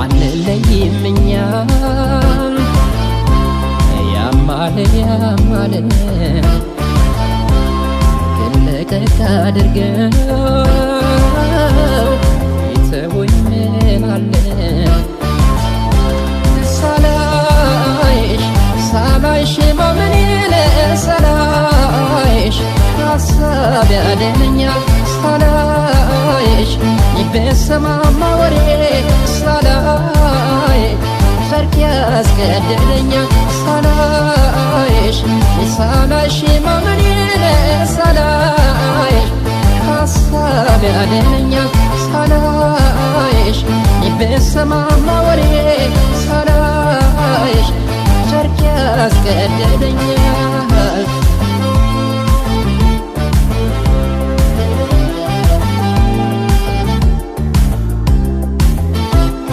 አንለይም እኛ ያማለ ያማለ ግን ለቀቅ አድርገው ይተውኝ ምን አለ ሳላይሽ ማመኔን ሳላይሽ ሀሳብ ያደነኛል ሳላይሽ ይበሰማማ ወሬ ሳላይ ሰርክ ያስገደደኛል ሳላይሽ ሳላይሽ ማመኔን ሳላይሽ ሀሳብ ያደነኛል ሳላይሽ ይበሰማማ ወሬ ሳላይሽ ሰርክ ያስገደደኛል